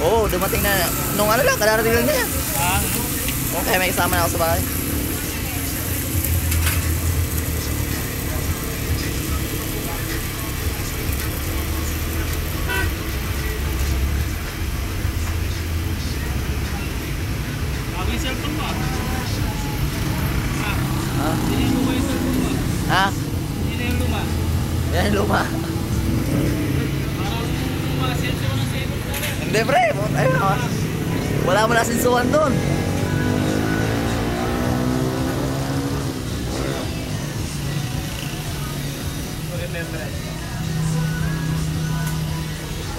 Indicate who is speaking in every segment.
Speaker 1: Oo, dumating na. Nung ano lang, kadarating lang niya. Okay, may kasama na ako sa bahay.
Speaker 2: Cellphone mo.
Speaker 1: Ha?
Speaker 2: Hindi yung luma yung cellphone mo.
Speaker 1: Ha?
Speaker 2: Hindi na yung luma.
Speaker 1: Yan yung luma.
Speaker 2: Parang mga sensor ng cellphone ka rin.
Speaker 1: Hindi pre, ayun na. Wala mo na sinsuhan doon.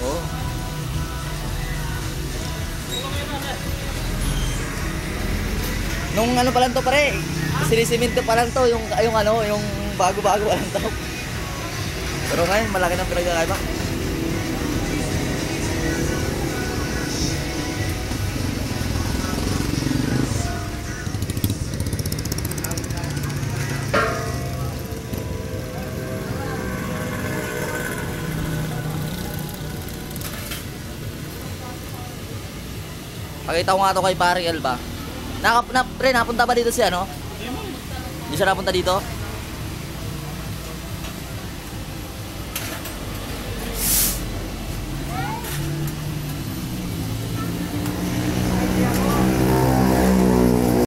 Speaker 1: Oh. Nung ano pa lang to pare, sinisiminto pa lang to, yung ano, yung bago-bago pa lang to. Pero ngayon, malaki ng pinagkakaiba. Pakita ko nga to kay Pare Elba. Pre, napunta ba dito si ano? Hindi siya napunta dito?